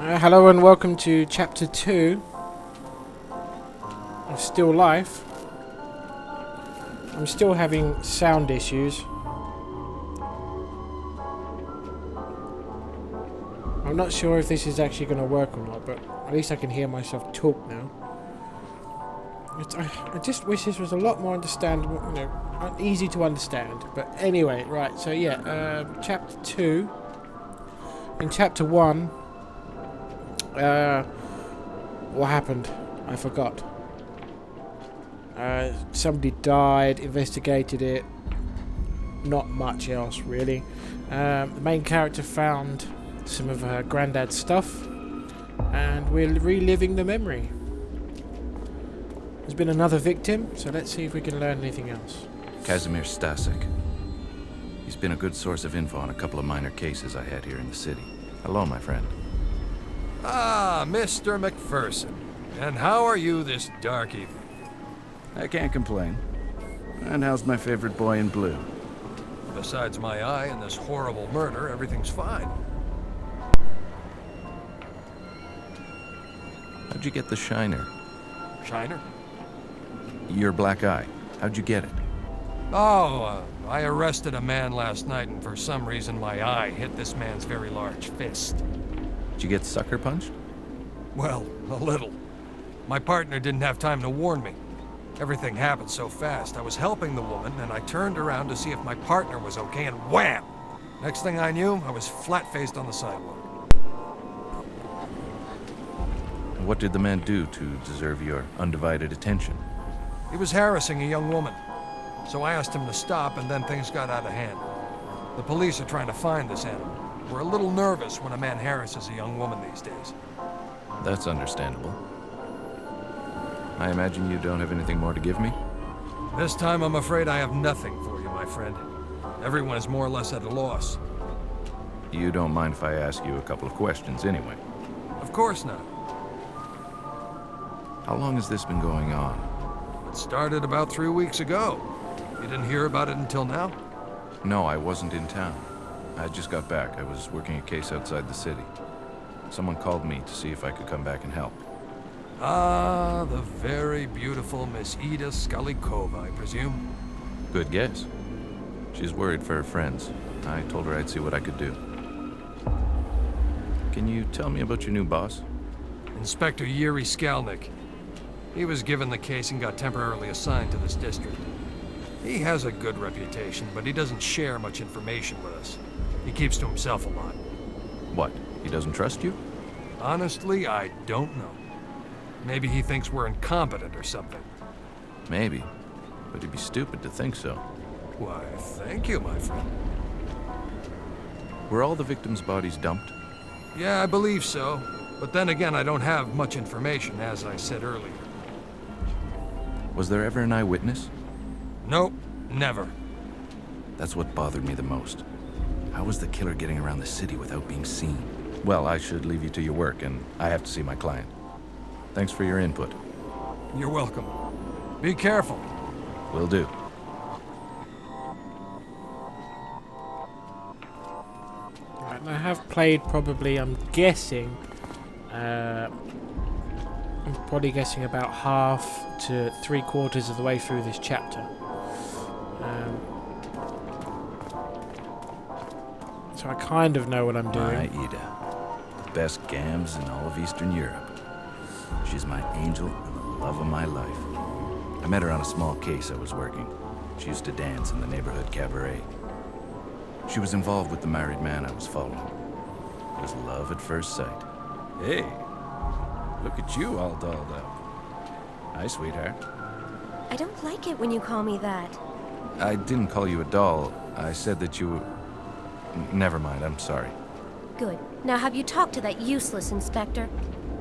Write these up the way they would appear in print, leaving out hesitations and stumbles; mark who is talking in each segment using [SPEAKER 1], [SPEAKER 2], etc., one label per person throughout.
[SPEAKER 1] Hello and welcome to Chapter 2 of Still Life. I'm still having sound issues. I'm not sure if this is actually going to work or not, but at least I can hear myself talk now. I just wish this was a lot more understandable, easy to understand. But anyway, right, so yeah, Chapter 2. In Chapter 1, what happened? I forgot. Somebody died, investigated it. Not much else, really. The main character found some of her granddad's stuff, and we're reliving the memory. There's been another victim, so let's see if we can learn anything else.
[SPEAKER 2] Kazimir Stasek. He's been a good source of info on a couple of minor cases I had here in the city. Hello, my friend.
[SPEAKER 3] Ah, Mr. McPherson. And how are you this dark evening?
[SPEAKER 2] I can't complain. And how's my favorite boy in blue?
[SPEAKER 3] Besides my eye and this horrible murder, everything's fine.
[SPEAKER 2] How'd you get the shiner?
[SPEAKER 3] Shiner?
[SPEAKER 2] Your black eye. How'd you get it?
[SPEAKER 3] Oh, I arrested a man last night, and for some reason my eye hit this man's very large fist.
[SPEAKER 2] Did you get sucker punched?
[SPEAKER 3] Well, a little. My partner didn't have time to warn me. Everything happened so fast. I was helping the woman, and I turned around to see if my partner was okay, and wham! Next thing I knew, I was flat-faced on the sidewalk.
[SPEAKER 2] And what did the man do to deserve your undivided attention?
[SPEAKER 3] He was harassing a young woman. So I asked him to stop, and then things got out of hand. The police are trying to find this animal. We're a little nervous when a man harasses a young woman these days.
[SPEAKER 2] That's understandable. I imagine you don't have anything more to give me?
[SPEAKER 3] This time I'm afraid I have nothing for you, my friend. Everyone is more or less at a loss.
[SPEAKER 2] You don't mind if I ask you a couple of questions anyway?
[SPEAKER 3] Of course not.
[SPEAKER 2] How long has this been going on?
[SPEAKER 3] It started about 3 weeks ago. You didn't hear about it until now?
[SPEAKER 2] No, I wasn't in town. I just got back. I was working a case outside the city. Someone called me to see if I could come back and help.
[SPEAKER 3] Ah, the very beautiful Miss Ida Skalikova, I presume?
[SPEAKER 2] Good guess. She's worried for her friends. I told her I'd see what I could do. Can you tell me about your new boss?
[SPEAKER 3] Inspector Yuri Skalnik. He was given the case and got temporarily assigned to this district. He has a good reputation, but he doesn't share much information with us. He keeps to himself a lot.
[SPEAKER 2] What? He doesn't trust you?
[SPEAKER 3] Honestly, I don't know. Maybe he thinks we're incompetent or something.
[SPEAKER 2] Maybe. But he'd be stupid to think so.
[SPEAKER 3] Why, thank you, my friend.
[SPEAKER 2] Were all the victims' bodies dumped?
[SPEAKER 3] Yeah, I believe so. But then again, I don't have much information, as I said earlier.
[SPEAKER 2] Was there ever an eyewitness?
[SPEAKER 3] Nope, never.
[SPEAKER 2] That's what bothered me the most. How was the killer getting around the city without being seen? Well, I should leave you to your work, and I have to see my client. Thanks for your input.
[SPEAKER 3] You're welcome. Be careful.
[SPEAKER 2] Will do.
[SPEAKER 1] Right, I have played probably, I'm probably guessing about half to 3/4 of the way through this chapter. So I kind of know what I'm doing.
[SPEAKER 2] My Ida. The best gams in all of Eastern Europe. She's my angel and the love of my life. I met her on a small case I was working. She used to dance in the neighborhood cabaret. She was involved with the married man I was following. It was love at first sight. Hey, look at you all dolled up. Hi, sweetheart.
[SPEAKER 4] I don't like it when you call me that.
[SPEAKER 2] I didn't call you a doll. I said that you were... Never mind, I'm sorry.
[SPEAKER 4] Good. Now have you talked to that useless inspector?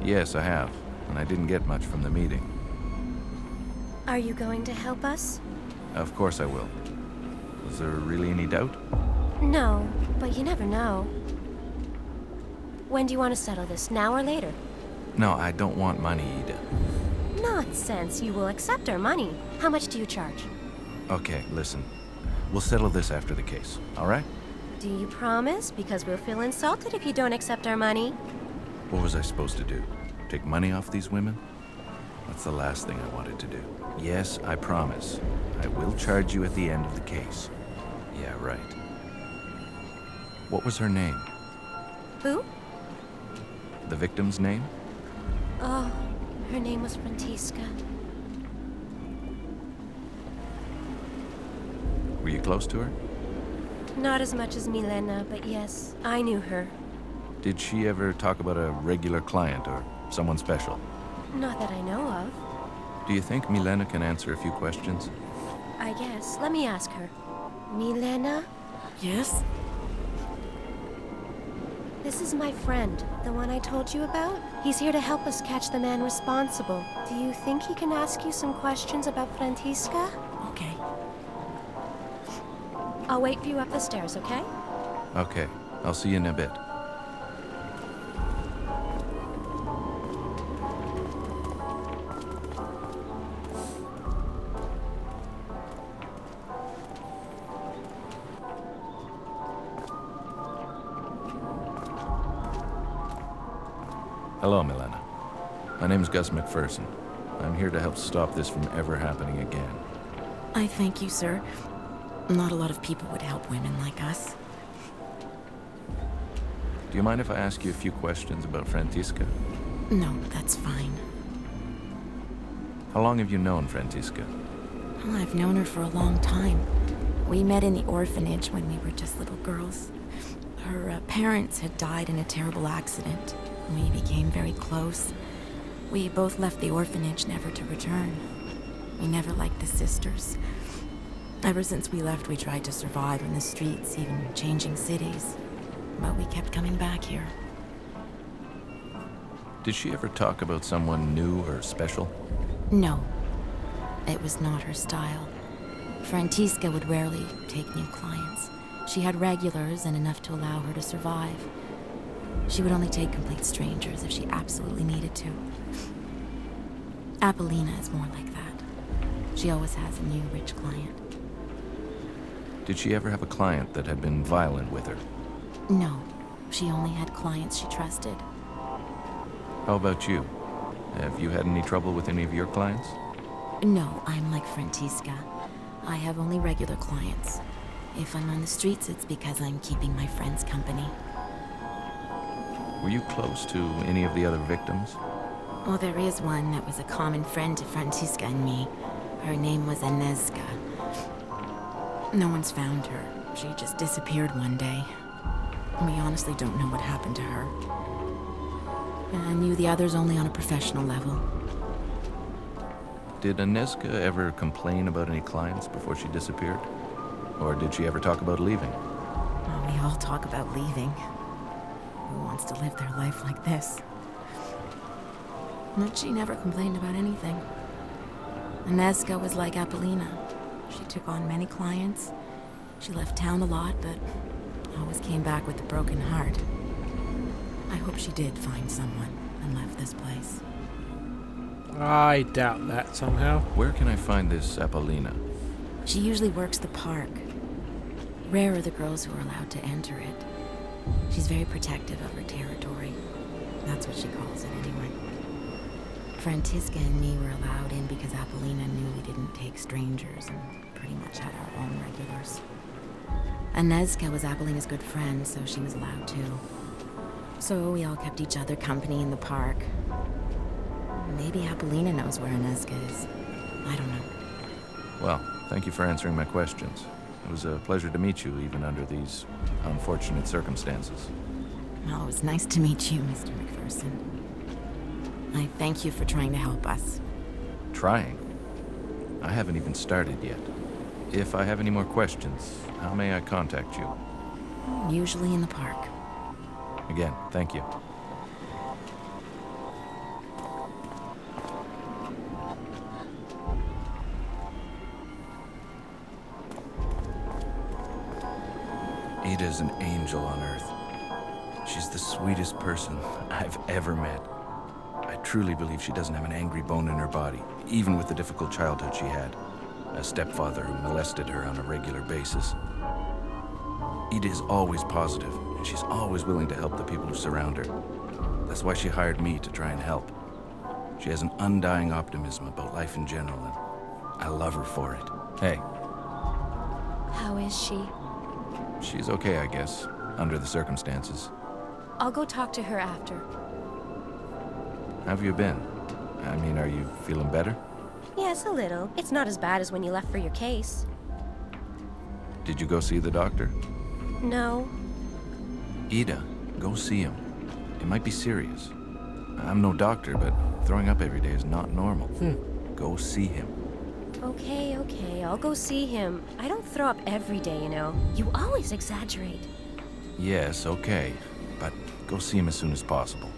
[SPEAKER 2] Yes, I have. And I didn't get much from the meeting.
[SPEAKER 4] Are you going to help us?
[SPEAKER 2] Of course I will. Was there really any doubt?
[SPEAKER 4] No, but you never know. When do you want to settle this, now or later?
[SPEAKER 2] No, I don't want money, Ida.
[SPEAKER 4] Nonsense. You will accept our money. How much do you charge?
[SPEAKER 2] Okay, listen. We'll settle this after the case, all right?
[SPEAKER 4] Do you promise? Because we'll feel insulted if you don't accept our money.
[SPEAKER 2] What was I supposed to do? Take money off these women? That's the last thing I wanted to do. Yes, I promise. I will charge you at the end of the case. Yeah, right. What was her name?
[SPEAKER 4] Who?
[SPEAKER 2] The victim's name?
[SPEAKER 4] Oh, her name was Frantiska.
[SPEAKER 2] Were you close to her?
[SPEAKER 4] Not as much as Milena, but yes, I knew her.
[SPEAKER 2] Did she ever talk about a regular client or someone special?
[SPEAKER 4] Not that I know of.
[SPEAKER 2] Do you think Milena can answer a few questions?
[SPEAKER 4] I guess. Let me ask her. Milena?
[SPEAKER 5] Yes?
[SPEAKER 4] This is my friend, the one I told you about. He's here to help us catch the man responsible. Do you think he can ask you some questions about Frantiska?
[SPEAKER 5] Okay.
[SPEAKER 4] I'll wait for you up the stairs, okay?
[SPEAKER 2] Okay, I'll see you in a bit. Hello, Milena. My name's Gus McPherson. I'm here to help stop this from ever happening again.
[SPEAKER 5] I thank you, sir. Not a lot of people would help women like us.
[SPEAKER 2] Do you mind if I ask you a few questions about Frantiska?
[SPEAKER 5] No, that's fine.
[SPEAKER 2] How long have you known Frantiska?
[SPEAKER 5] Well, I've known her for a long time. We met in the orphanage when we were just little girls. Her parents had died in a terrible accident. We became very close. We both left the orphanage never to return. We never liked the sisters. Ever since we left, we tried to survive in the streets, even changing cities. But we kept coming back here.
[SPEAKER 2] Did she ever talk about someone new or special?
[SPEAKER 5] No. It was not her style. Frantiska would rarely take new clients. She had regulars and enough to allow her to survive. She would only take complete strangers if she absolutely needed to. Apollina is more like that. She always has a new rich client.
[SPEAKER 2] Did she ever have a client that had been violent with her?
[SPEAKER 5] No. She only had clients she trusted.
[SPEAKER 2] How about you? Have you had any trouble with any of your clients?
[SPEAKER 5] No, I'm like Frantiska. I have only regular clients. If I'm on the streets, it's because I'm keeping my friends company.
[SPEAKER 2] Were you close to any of the other victims?
[SPEAKER 5] Well, there is one that was a common friend to Frantiska and me. Her name was Agnieszka. No one's found her. She just disappeared one day. We honestly don't know what happened to her. I knew the others only on a professional level.
[SPEAKER 2] Did Agnieszka ever complain about any clients before she disappeared? Or did she ever talk about leaving?
[SPEAKER 5] Oh, we all talk about leaving. Who wants to live their life like this? But she never complained about anything. Agnieszka was like Apollina. She took on many clients. She left town a lot, but always came back with a broken heart. I hope she did find someone and left this place.
[SPEAKER 1] I doubt that somehow.
[SPEAKER 2] Where can I find this Apollina?
[SPEAKER 5] She usually works the park. Rare are the girls who are allowed to enter it. She's very protective of her territory. That's what she calls it anyway. Frantiska and me were allowed in because Apollina knew we didn't take strangers and pretty much had our own regulars. Agnieszka was Apollina's good friend, so she was allowed too. So we all kept each other company in the park. Maybe Apollina knows where Agnieszka is. I don't know.
[SPEAKER 2] Well, thank you for answering my questions. It was a pleasure to meet you, even under these unfortunate circumstances.
[SPEAKER 5] Well, it was nice to meet you, Mr. McPherson. I thank you for trying to help us.
[SPEAKER 2] Trying? I haven't even started yet. If I have any more questions, how may I contact you?
[SPEAKER 5] Usually in the park.
[SPEAKER 2] Again, thank you. Ada's an angel on Earth. She's the sweetest person I've ever met. I truly believe she doesn't have an angry bone in her body, even with the difficult childhood she had. A stepfather who molested her on a regular basis. Ada is always positive, and she's always willing to help the people who surround her. That's why she hired me to try and help. She has an undying optimism about life in general, and I love her for it. Hey,
[SPEAKER 4] How is she?
[SPEAKER 2] she's okay, I guess, under the circumstances.
[SPEAKER 4] I'll go talk to her after.
[SPEAKER 2] How have you been? I mean, are you feeling better?
[SPEAKER 4] Yes, a little. It's not as bad as when you left for your case.
[SPEAKER 2] Did you go see the doctor?
[SPEAKER 4] No.
[SPEAKER 2] Ida, go see him. It might be serious. I'm no doctor, but throwing up every day is not normal. Go see him.
[SPEAKER 4] Okay, I'll go see him. I don't throw up every day, you know. You always exaggerate.
[SPEAKER 2] Yes, okay, but go see him as soon as possible.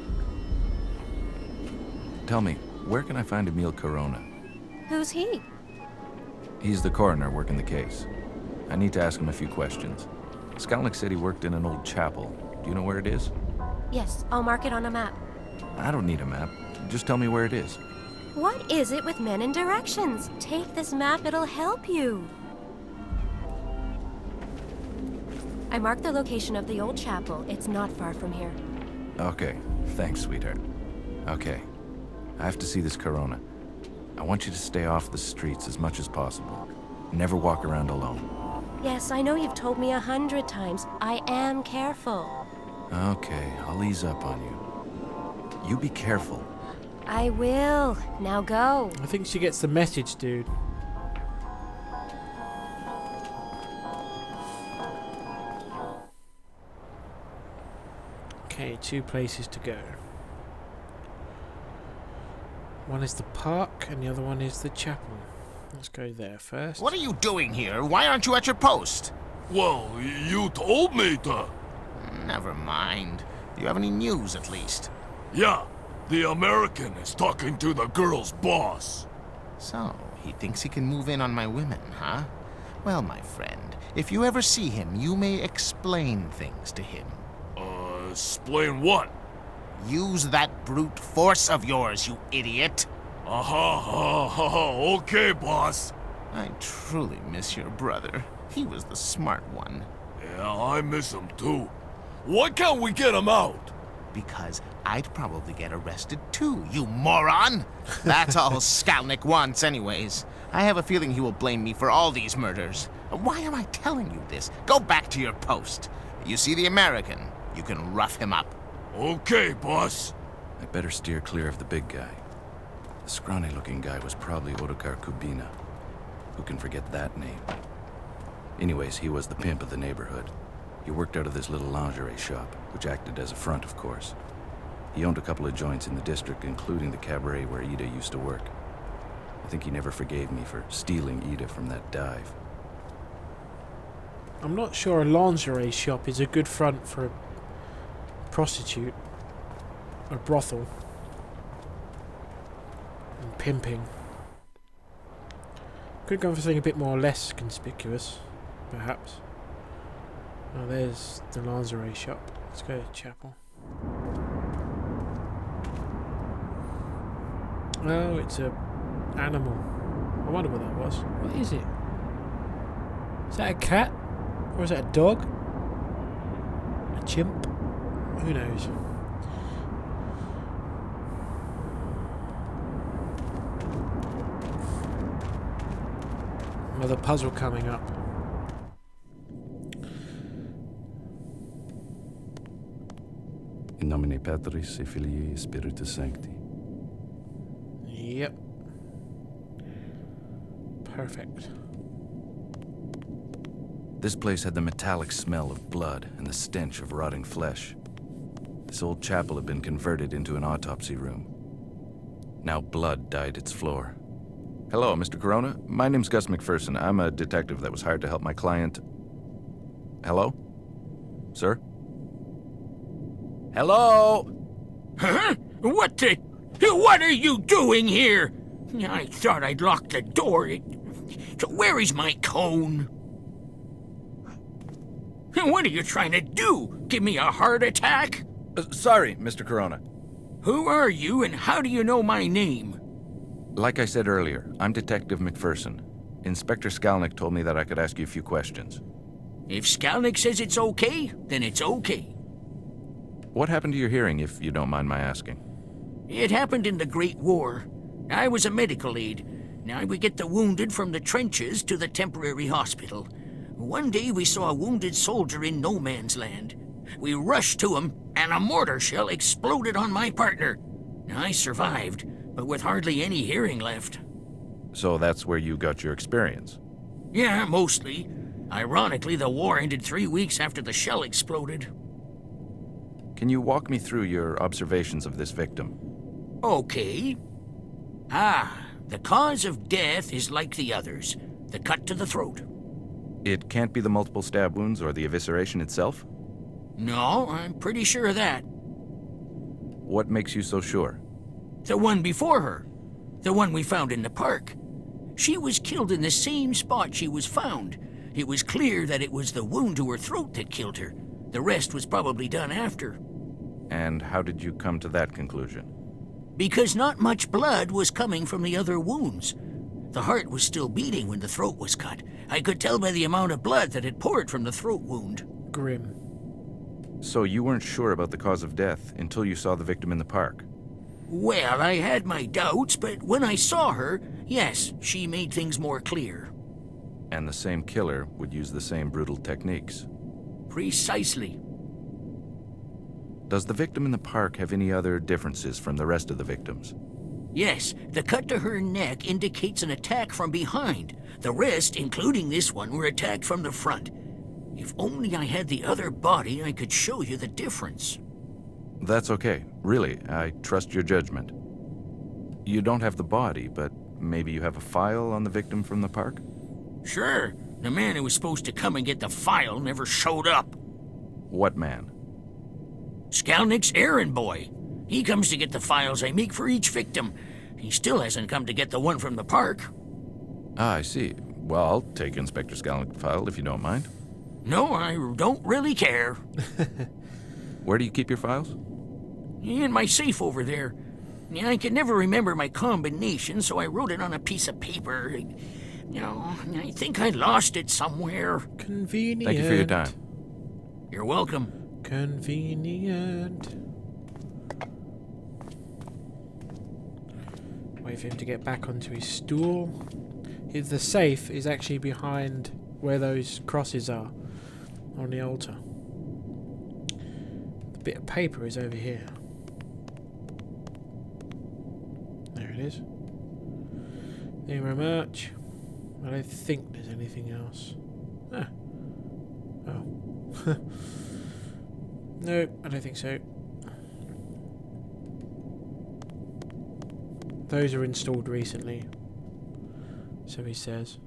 [SPEAKER 2] Tell me, where can I find Emil Corona?
[SPEAKER 4] Who's he?
[SPEAKER 2] He's the coroner working the case. I need to ask him a few questions. Skalnik said he worked in an old chapel. Do you know where it is?
[SPEAKER 4] Yes, I'll mark it on a map.
[SPEAKER 2] I don't need a map. Just tell me where it is.
[SPEAKER 4] What is it with men and directions? Take this map, it'll help you. I marked the location of the old chapel. It's not far from here.
[SPEAKER 2] Okay, thanks, sweetheart. Okay, I have to see this Corona. I want you to stay off the streets as much as possible. Never walk around alone.
[SPEAKER 4] Yes, I know you've told me 100 times. I am careful.
[SPEAKER 2] Okay, I'll ease up on you. You be careful.
[SPEAKER 4] I will. Now go.
[SPEAKER 1] I think she gets the message, dude. Okay, 2 places to go. One is the park, and the other one is the chapel. Let's go there first.
[SPEAKER 6] What are you doing here? Why aren't you at your post?
[SPEAKER 7] Well, you told me to.
[SPEAKER 6] Never mind. Do you have any news, at least?
[SPEAKER 7] Yeah, the American is talking to the girl's boss.
[SPEAKER 6] So, he thinks he can move in on my women, huh? Well, my friend, if you ever see him, you may explain things to him.
[SPEAKER 7] Explain what?
[SPEAKER 6] Use that brute force of yours, you idiot!
[SPEAKER 7] Okay, boss.
[SPEAKER 6] I truly miss your brother. He was the smart one.
[SPEAKER 7] Yeah, I miss him too. Why can't we get him out?
[SPEAKER 6] Because I'd probably get arrested too, you moron! That's all Skalnik wants anyways. I have a feeling he will blame me for all these murders. Why am I telling you this? Go back to your post. You see the American? You can rough him up.
[SPEAKER 7] Okay, boss.
[SPEAKER 2] I'd better steer clear of the big guy. The scrawny-looking guy was probably Ottokar Kubina. Who can forget that name? Anyways, he was the pimp of the neighborhood. He worked out of this little lingerie shop, which acted as a front, of course. He owned a couple of joints in the district, including the cabaret where Ida used to work. I think he never forgave me for stealing Ida from that dive.
[SPEAKER 1] I'm not sure a lingerie shop is a good front for a prostitute. A brothel. And pimping. Could have gone for something a bit more less conspicuous, perhaps. Oh, there's the lingerie shop. Let's go to the chapel. Oh, it's a animal. I wonder what that was. What is it? Is that a cat? Or is that a dog? A chimp? Who knows? Another puzzle coming up.
[SPEAKER 2] In nomine Patris et Filii et Spiritus Sancti.
[SPEAKER 1] Yep. Perfect.
[SPEAKER 2] This place had the metallic smell of blood and the stench of rotting flesh. This old chapel had been converted into an autopsy room. Now blood dyed its floor. Hello, Mr. Corona. My name's Gus McPherson. I'm a detective that was hired to help my client... Hello? Sir? Hello?
[SPEAKER 8] Huh? What are you doing here? I thought I'd locked the door. So where is my cone? What are you trying to do? Give me a heart attack?
[SPEAKER 2] Sorry, Mr. Corona.
[SPEAKER 8] Who are you and how do you know my name?
[SPEAKER 2] Like I said earlier, I'm Detective McPherson. Inspector Skalnik told me that I could ask you a few questions.
[SPEAKER 8] If Skalnik says it's okay, then it's okay.
[SPEAKER 2] What happened to your hearing, if you don't mind my asking?
[SPEAKER 8] It happened in the Great War. I was a medical aide. Now we get the wounded from the trenches to the temporary hospital. One day we saw a wounded soldier in no man's land. We rushed to him, and a mortar shell exploded on my partner. I survived, but with hardly any hearing left.
[SPEAKER 2] So that's where you got your experience?
[SPEAKER 8] Yeah, mostly. Ironically, the war ended 3 weeks after the shell exploded.
[SPEAKER 2] Can you walk me through your observations of this victim?
[SPEAKER 8] Okay. The cause of death is like the others. The cut to the throat.
[SPEAKER 2] It can't be the multiple stab wounds or the evisceration itself?
[SPEAKER 8] No, I'm pretty sure of that.
[SPEAKER 2] What makes you so sure?
[SPEAKER 8] The one before her. The one we found in the park. She was killed in the same spot she was found. It was clear that it was the wound to her throat that killed her. The rest was probably done after.
[SPEAKER 2] And how did you come to that conclusion?
[SPEAKER 8] Because not much blood was coming from the other wounds. The heart was still beating when the throat was cut. I could tell by the amount of blood that had poured from the throat wound.
[SPEAKER 1] Grim.
[SPEAKER 2] So you weren't sure about the cause of death until you saw the victim in the park?
[SPEAKER 8] Well, I had my doubts, but when I saw her, yes, she made things more clear.
[SPEAKER 2] And the same killer would use the same brutal techniques?
[SPEAKER 8] Precisely.
[SPEAKER 2] Does the victim in the park have any other differences from the rest of the victims?
[SPEAKER 8] Yes, the cut to her neck indicates an attack from behind. The rest, including this one, were attacked from the front. If only I had the other body, I could show you the difference.
[SPEAKER 2] That's okay. Really, I trust your judgment. You don't have the body, but maybe you have a file on the victim from the park?
[SPEAKER 8] Sure. The man who was supposed to come and get the file never showed up.
[SPEAKER 2] What man?
[SPEAKER 8] Skalnick's errand boy. He comes to get the files I make for each victim. He still hasn't come to get the one from the park.
[SPEAKER 2] Ah, I see. Well, I'll take Inspector Skalnick's file if you don't mind.
[SPEAKER 8] No, I don't really care.
[SPEAKER 2] Where do you keep your files?
[SPEAKER 8] In my safe over there. I could never remember my combination, so I wrote it on a piece of paper. I think I lost it somewhere.
[SPEAKER 1] Convenient.
[SPEAKER 2] Thank you for your time.
[SPEAKER 8] You're welcome.
[SPEAKER 1] Convenient. Wait for him to get back onto his stool. The safe is actually behind where those crosses are on the altar. The bit of paper is over here. There it is. Thank you very much. I don't think there's anything else. Oh. No, I don't think so. Those are installed recently. So he says.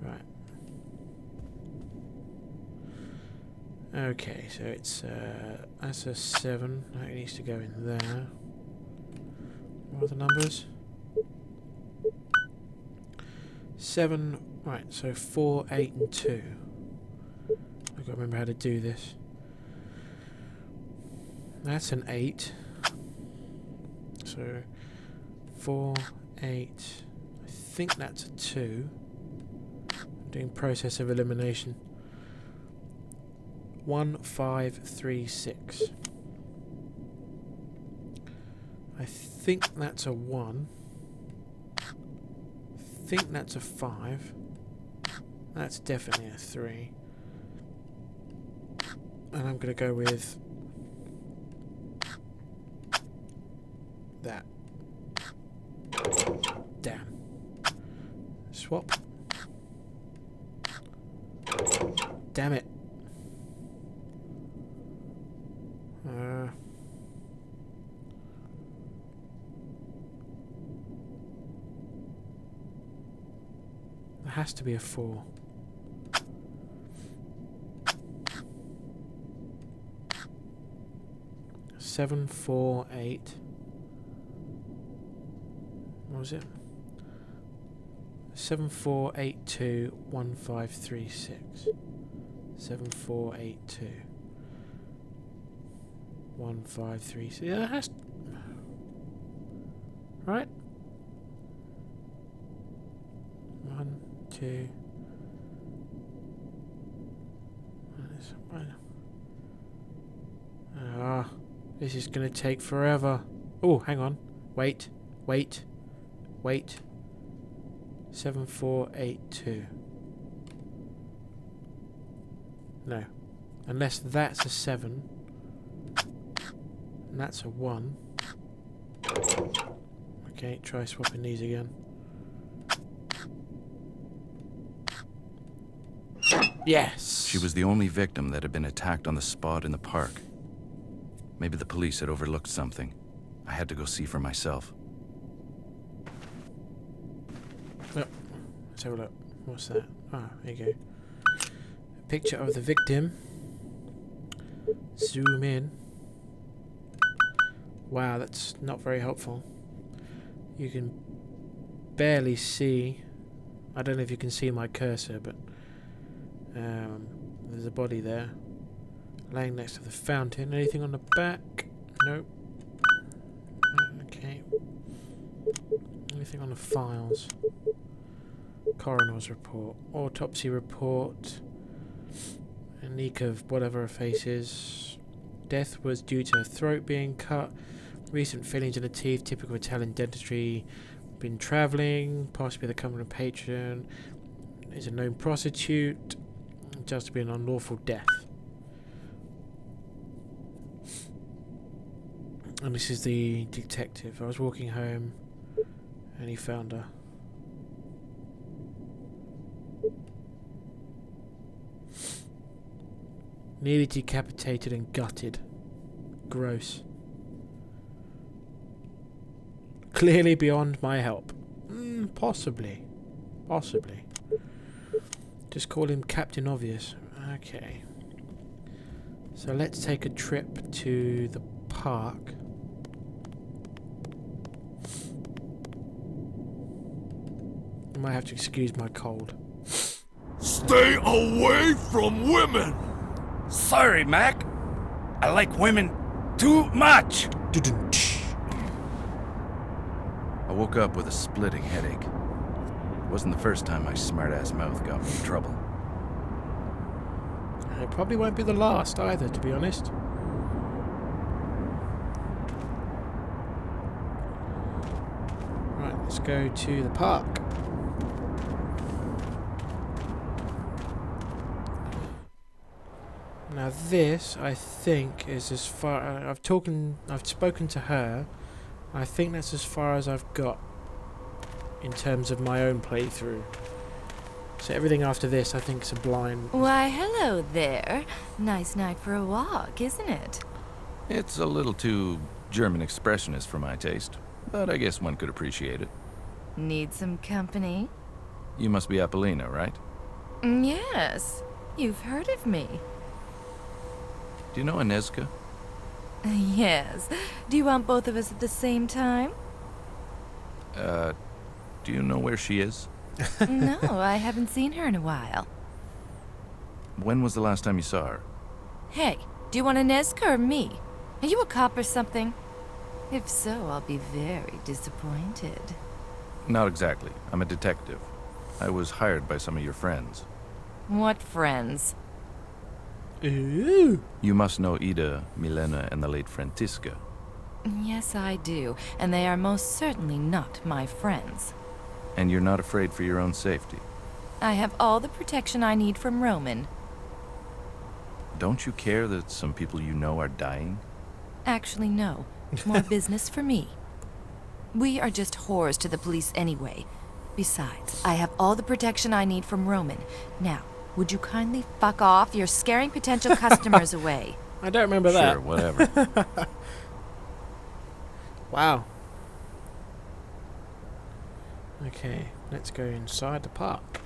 [SPEAKER 1] Right. Okay, so it's that's a 7. That needs to go in there. What are the numbers? 7. Right, so 4, 8 and 2. I've got to remember how to do this. That's an 8. So 4, 8. I think that's a 2. I'm doing process of elimination. 1, 5, 3, 6. I think that's a 1. I think that's a 5. That's definitely a 3. And I'm going to go with that. Damn. Swap. Damn it. There has to be a 4. Seven, 4, 8. What was it? 7, 4, 8, 2, 1, 5, 3, 6. 7, 4, 8, 2. 1, 5, 3, 6. Yeah, that has. Right? 1, 2. Ah, this is gonna take forever. Oh, hang on. Wait. 7482. No. Unless that's a 7. And that's a 1. Okay, try swapping these again. Yes!
[SPEAKER 2] She was the only victim that had been attacked on the spot in the park. Maybe the police had overlooked something. I had to go see for myself.
[SPEAKER 1] Oh, let's have a look. What's that? Ah, there you go. A picture of the victim. Zoom in. Wow, that's not very helpful. You can barely see. I don't know if you can see my cursor, but there's a body there, laying next to the fountain. Anything on the back? Nope. Okay. Anything on the files? Coroner's report, autopsy report, a leak of whatever her face is. Death was due to her throat being cut. Recent fillings in the teeth, typical Italian dentistry. Been travelling, possibly the company patron. Is a known prostitute. Just been an unlawful death. And this is the detective. I was walking home and he found her. Nearly decapitated and gutted. Gross. Clearly beyond my help. Possibly. Possibly. Just call him Captain Obvious. Okay. So let's take a trip to the park. I might have to excuse my cold.
[SPEAKER 7] Stay away from women!
[SPEAKER 9] Sorry, Mac. I like women too much.
[SPEAKER 2] I woke up with a splitting headache. It wasn't the first time my smart-ass mouth got me in trouble.
[SPEAKER 1] It probably won't be the last either, to be honest. Right, let's go to the park. Now this, I think, is as far... I've spoken to her. I think that's as far as I've got in terms of my own playthrough. So everything after this, I think, is a blind...
[SPEAKER 5] Why, hello there. Nice night for a walk, isn't it?
[SPEAKER 2] It's a little too German expressionist for my taste, but I guess one could appreciate it.
[SPEAKER 5] Need some company?
[SPEAKER 2] You must be Apollina, right?
[SPEAKER 5] Yes. You've heard of me.
[SPEAKER 2] Do you know Inezka?
[SPEAKER 5] Yes. Do you want both of us at the same time?
[SPEAKER 2] Do you know where she is?
[SPEAKER 5] No, I haven't seen her in a while.
[SPEAKER 2] When was the last time you saw her?
[SPEAKER 5] Hey, do you want Inezka or me? Are you a cop or something? If so, I'll be very disappointed.
[SPEAKER 2] Not exactly. I'm a detective. I was hired by some of your friends.
[SPEAKER 5] What friends?
[SPEAKER 1] Ooh.
[SPEAKER 2] You must know Ida, Milena, and the late Francisca.
[SPEAKER 5] Yes, I do, and they are most certainly not my friends.
[SPEAKER 2] And you're not afraid for your own safety?
[SPEAKER 5] I have all the protection I need from Roman.
[SPEAKER 2] Don't you care that some people you know are dying?
[SPEAKER 5] Actually, no. More business for me. We are just whores to the police anyway. Besides, I have all the protection I need from Roman. Now, would you kindly fuck off? You're scaring potential customers away.
[SPEAKER 1] I don't remember that.
[SPEAKER 2] Sure, whatever.
[SPEAKER 1] Wow. Okay, let's go inside the park.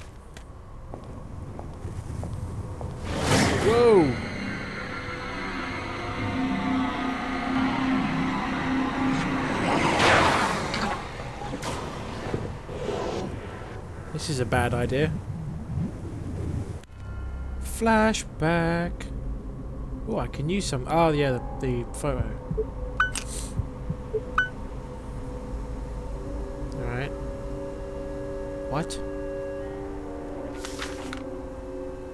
[SPEAKER 1] Whoa! This is a bad idea. Flashback. Oh, I can use some. Oh, yeah, the photo. Alright. What?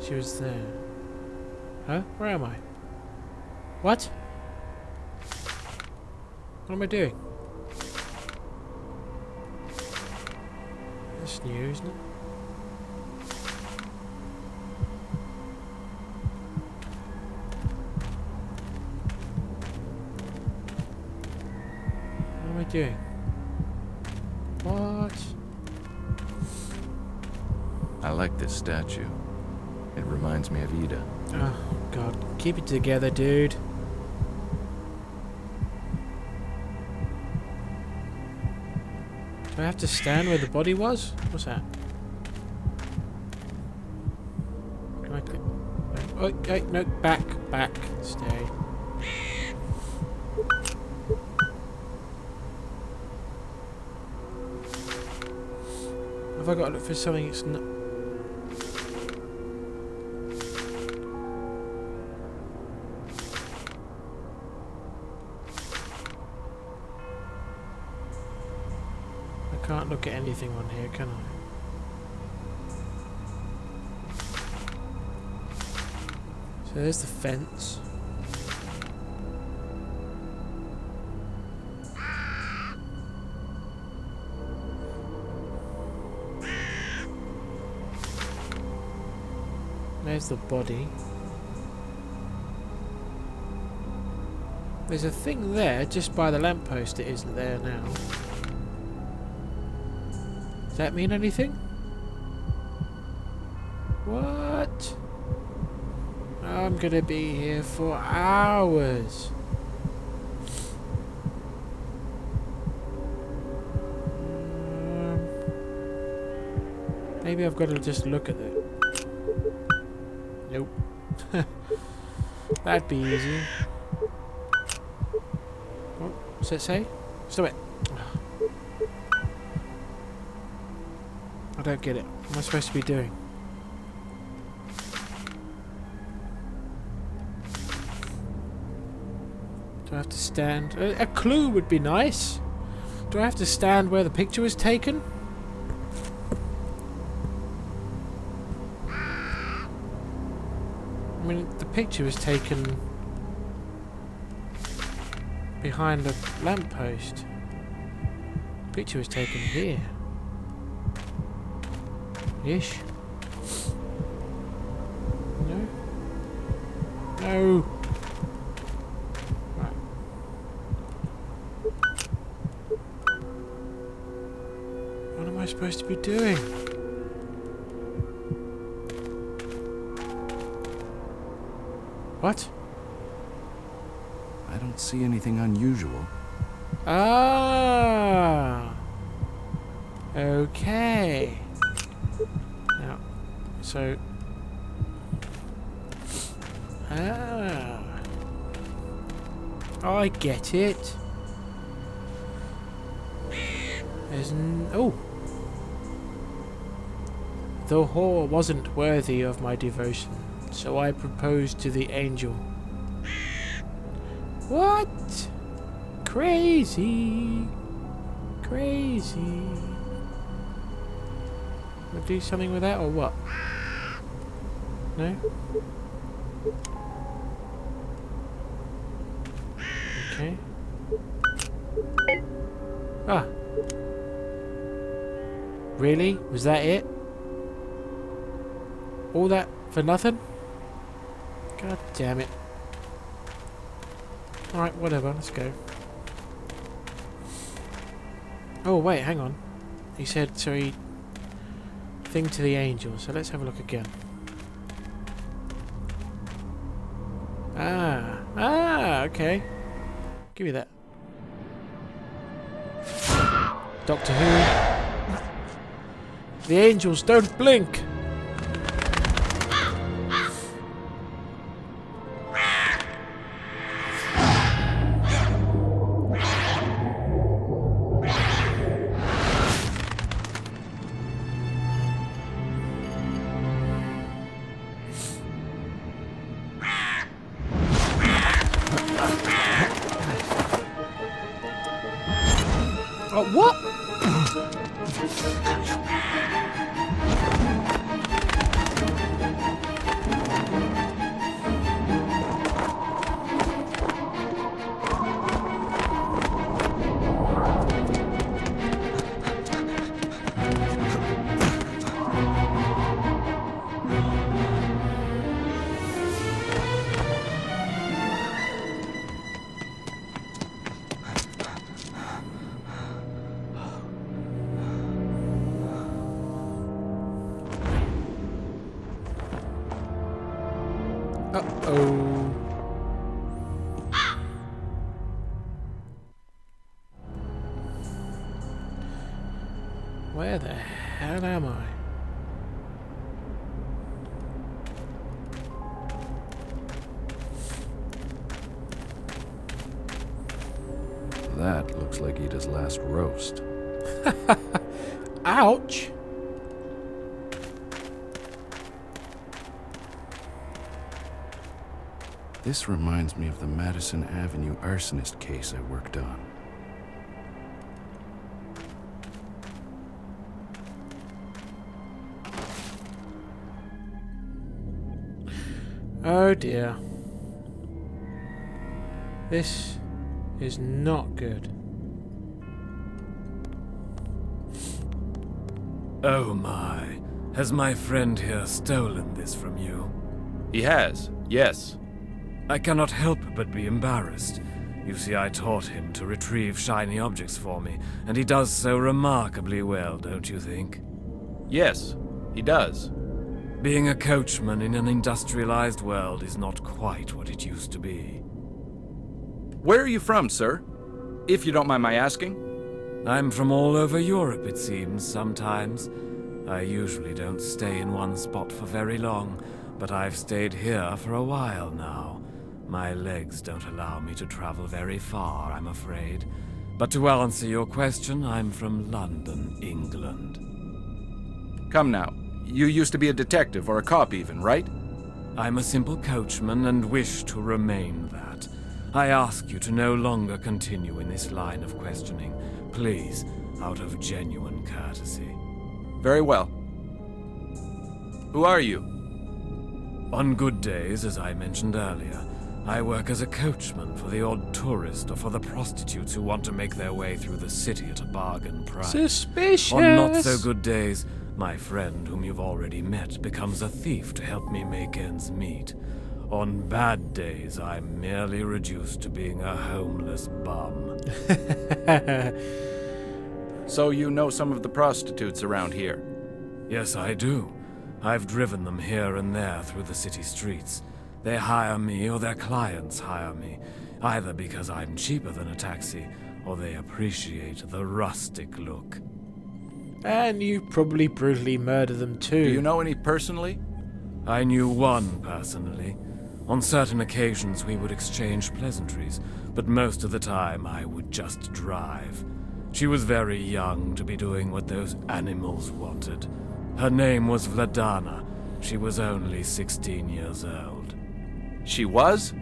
[SPEAKER 1] She was there. Huh? Where am I? What? What am I doing? That's new, isn't it? What am I doing? What?
[SPEAKER 2] I like this statue. It reminds me of Ida.
[SPEAKER 1] Oh, God. Keep it together, dude. Do I have to stand where the body was? What's that? Can I click? Oh, okay, no, back, stay. Have I got to look for something it's not? I can't look at anything on here, can I? So there's the fence. There's the body. There's a thing there just by the lamppost that isn't there now. Does that mean anything? What? I'm gonna be here for hours. Maybe I've got to just look at it. Nope. That'd be easy. What's that say? Stop it. I don't get it. What am I supposed to be doing? Do I have to stand? A clue would be nice. Do I have to stand where the picture was taken? I mean, the picture was taken behind the lamppost. The picture was taken here. Ish. No? No! Right. What am I supposed to be doing? What?
[SPEAKER 2] I don't see anything unusual.
[SPEAKER 1] Ah! Okay. Now, so... Ah. I get it. There's oh! The whore wasn't worthy of my devotion, so I proposed to the angel. What? Crazy. Crazy. Wanna do something with that or what? No? Okay. Ah. Really? Was that it? All that for nothing? God damn it. Alright, whatever, let's go. Oh, wait, hang on. He said, sorry, thing to the angel, so let's have a look again. Ah, okay. Give me that. Doctor Who. The angels don't blink! Oh, what? Uh-oh. Where the hell am I?
[SPEAKER 2] That looks like Ida's last roast.
[SPEAKER 1] Ouch!
[SPEAKER 2] This reminds me of the Madison Avenue arsonist case I worked on.
[SPEAKER 1] Oh dear. This is not good.
[SPEAKER 10] Oh my. Has my friend here stolen this from you?
[SPEAKER 11] He has, yes.
[SPEAKER 10] I cannot help but be embarrassed. You see, I taught him to retrieve shiny objects for me, and he does so remarkably well, don't you think?
[SPEAKER 11] Yes, he does.
[SPEAKER 10] Being a coachman in an industrialized world is not quite what it used to be.
[SPEAKER 11] Where are you from, sir? If you don't mind my asking.
[SPEAKER 10] I'm from all over Europe, it seems, sometimes. I usually don't stay in one spot for very long, but I've stayed here for a while now. My legs don't allow me to travel very far, I'm afraid. But to answer your question, I'm from London, England.
[SPEAKER 11] Come now. You used to be a detective, or a cop even, right?
[SPEAKER 10] I'm a simple coachman and wish to remain that. I ask you to no longer continue in this line of questioning. Please, out of genuine courtesy.
[SPEAKER 11] Very well. Who are you?
[SPEAKER 10] On good days, as I mentioned earlier, I work as a coachman for the odd tourist or for the prostitutes who want to make their way through the city at a bargain price.
[SPEAKER 1] Suspicious!
[SPEAKER 10] On not so good days, my friend, whom you've already met, becomes a thief to help me make ends meet. On bad days, I'm merely reduced to being a homeless bum.
[SPEAKER 11] So you know some of the prostitutes around here?
[SPEAKER 10] Yes, I do. I've driven them here and there through the city streets. They hire me or their clients hire me, either because I'm cheaper than a taxi or they appreciate the rustic look.
[SPEAKER 1] And you probably brutally murder them too.
[SPEAKER 11] Do you know any personally?
[SPEAKER 10] I knew one personally. On certain occasions we would exchange pleasantries, but most of the time I would just drive. She was very young to be doing what those animals wanted. Her name was Vladana. She was only 16 years old.
[SPEAKER 11] She was?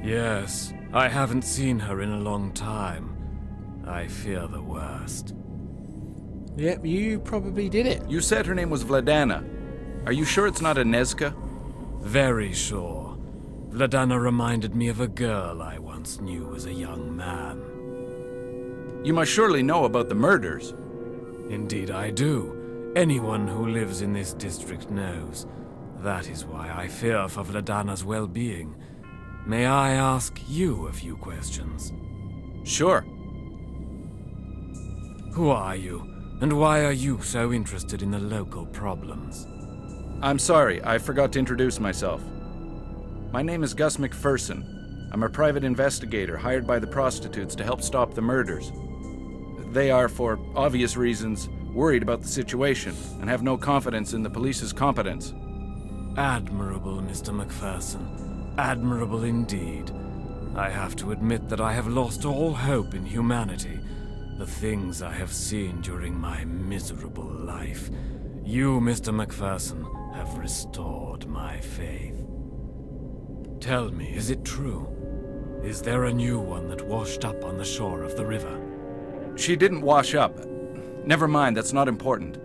[SPEAKER 10] Yes. I haven't seen her in a long time. I fear the worst.
[SPEAKER 1] Yep, you probably did it.
[SPEAKER 11] You said her name was Vladana. Are you sure it's not Inezka?
[SPEAKER 10] Very sure. Vladana reminded me of a girl I once knew as a young man.
[SPEAKER 11] You must surely know about the murders.
[SPEAKER 10] Indeed I do. Anyone who lives in this district knows. That is why I fear for Vladana's well-being. May I ask you a few questions?
[SPEAKER 11] Sure.
[SPEAKER 10] Who are you, and why are you so interested in the local problems?
[SPEAKER 11] I'm sorry, I forgot to introduce myself. My name is Gus McPherson. I'm a private investigator hired by the prostitutes to help stop the murders. They are, for obvious reasons, worried about the situation and have no confidence in the police's competence.
[SPEAKER 10] Admirable, Mr. McPherson. Admirable indeed. I have to admit that I have lost all hope in humanity. The things I have seen during my miserable life. You, Mr. McPherson, have restored my faith. Tell me, is it true? Is there a new one that washed up on the shore of the river?
[SPEAKER 11] She didn't wash up. Never mind, that's not important.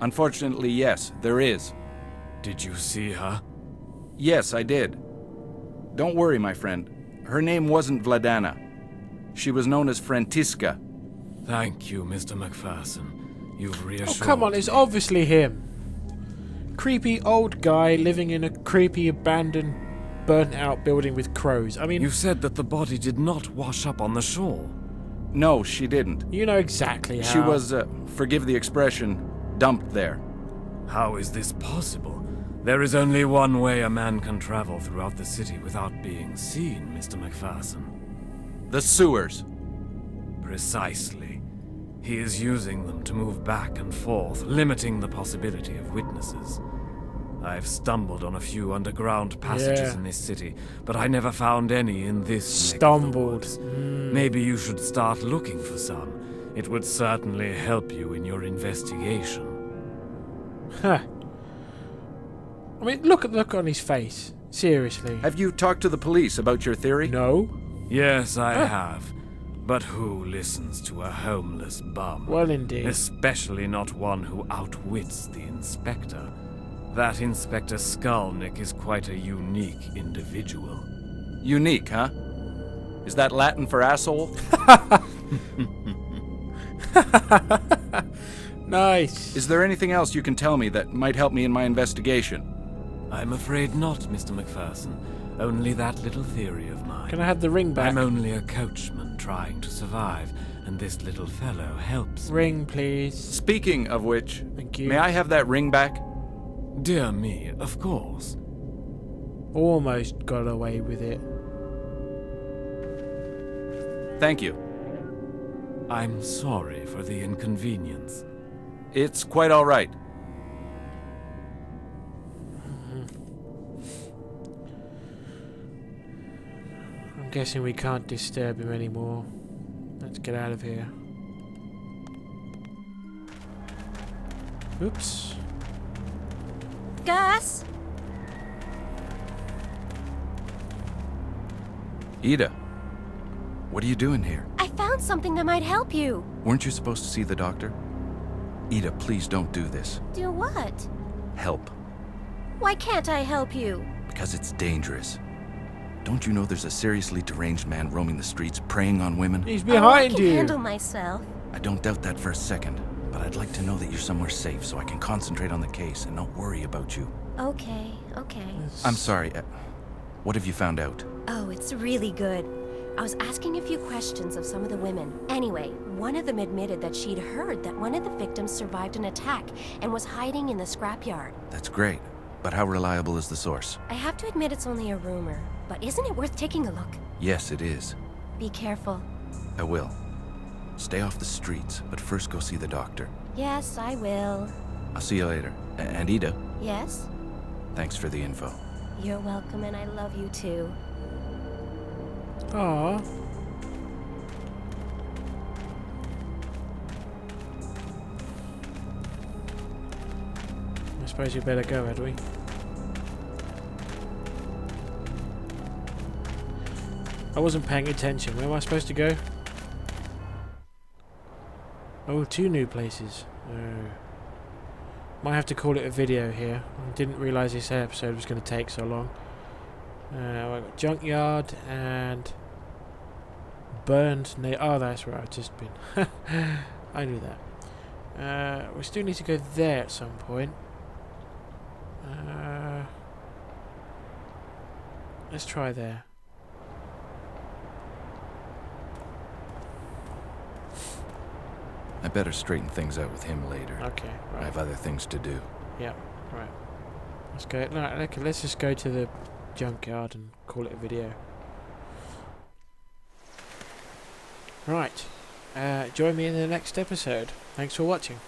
[SPEAKER 11] Unfortunately, yes, there is.
[SPEAKER 10] Did you see her?
[SPEAKER 11] Yes, I did. Don't worry, my friend. Her name wasn't Vladana. She was known as Frantiska.
[SPEAKER 10] Thank you, Mr. McPherson. You've reassured
[SPEAKER 1] Oh, come on, it's
[SPEAKER 10] me.
[SPEAKER 1] obviously him. Creepy old guy living in a creepy, abandoned, burnt-out building with crows. I mean...
[SPEAKER 10] You said that the body did not wash up on the shore.
[SPEAKER 11] No, she didn't.
[SPEAKER 1] You know exactly how.
[SPEAKER 11] She was, forgive the expression, dumped there.
[SPEAKER 10] How is this possible? There is only one way a man can travel throughout the city without being seen, Mr. McPherson.
[SPEAKER 11] The sewers.
[SPEAKER 10] Precisely. He is using them to move back and forth, limiting the possibility of witnesses. I've stumbled on a few underground passages in this city, but I never found any in this neck of the woods. Maybe you should start looking for some. It would certainly help you in your investigation.
[SPEAKER 1] Huh. I mean, look at the look on his face. Seriously.
[SPEAKER 11] Have you talked to the police about your theory?
[SPEAKER 1] No.
[SPEAKER 10] Yes, I have. But who listens to a homeless bum?
[SPEAKER 1] Well, indeed.
[SPEAKER 10] Especially not one who outwits the inspector. That Inspector Skulnick is quite a unique individual.
[SPEAKER 11] Unique, huh? Is that Latin for asshole?
[SPEAKER 1] Nice.
[SPEAKER 11] Is there anything else you can tell me that might help me in my investigation?
[SPEAKER 10] I'm afraid not, Mr. McPherson. Only that little theory of mine.
[SPEAKER 1] Can I have the ring back?
[SPEAKER 10] I'm only a coachman trying to survive, and this little fellow helps me.
[SPEAKER 1] Ring, please.
[SPEAKER 11] Speaking of which,
[SPEAKER 1] Thank you.
[SPEAKER 11] may I have that ring back?
[SPEAKER 10] Dear me, of course.
[SPEAKER 1] Almost got away with it.
[SPEAKER 11] Thank you.
[SPEAKER 10] I'm sorry for the inconvenience.
[SPEAKER 11] It's quite all right.
[SPEAKER 1] I'm guessing we can't disturb him anymore. Let's get out of here. Oops.
[SPEAKER 4] Gus?
[SPEAKER 2] Ida, what are you doing here?
[SPEAKER 4] I found something that might help you.
[SPEAKER 2] Weren't you supposed to see the doctor? Ida, please don't do this.
[SPEAKER 4] Do what?
[SPEAKER 2] Help.
[SPEAKER 4] Why can't I help you?
[SPEAKER 2] Because it's dangerous. Don't you know there's a seriously deranged man roaming the streets, preying on women?
[SPEAKER 1] He's
[SPEAKER 4] I
[SPEAKER 1] behind
[SPEAKER 4] can
[SPEAKER 1] you.
[SPEAKER 4] handle myself.
[SPEAKER 2] I don't doubt that for a second, but I'd like to know that you're somewhere safe so I can concentrate on the case and not worry about you.
[SPEAKER 4] Okay.
[SPEAKER 2] I'm sorry. What have you found out?
[SPEAKER 4] Oh, it's really good. I was asking a few questions of some of the women. Anyway, one of them admitted that she'd heard that one of the victims survived an attack and was hiding in the scrapyard.
[SPEAKER 2] That's great, but how reliable is the source?
[SPEAKER 4] I have to admit it's only a rumor, but isn't it worth taking a look?
[SPEAKER 2] Yes, it is.
[SPEAKER 4] Be careful.
[SPEAKER 2] I will. Stay off the streets, but first go see the doctor.
[SPEAKER 4] Yes, I will.
[SPEAKER 2] I'll see you later. And Ida,
[SPEAKER 4] Yes?
[SPEAKER 2] thanks for the info.
[SPEAKER 4] You're welcome, and I love you too.
[SPEAKER 1] Aww. I suppose you better go, Edwin. I wasn't paying attention. Where am I supposed to go? Oh, 2 new places. Oh. Might have to call it a video here. I didn't realise this episode was going to take so long. I've got Junkyard and Burned Nail. Oh, that's where I've just been. I knew that. We still need to go there at some point. Let's try there.
[SPEAKER 2] I better straighten things out with him later.
[SPEAKER 1] Okay, right.
[SPEAKER 2] I have other things to do.
[SPEAKER 1] Yeah, right. Let's go. No, okay, let's just go to the junkyard and call it a video. Right. Join me in the next episode. Thanks for watching.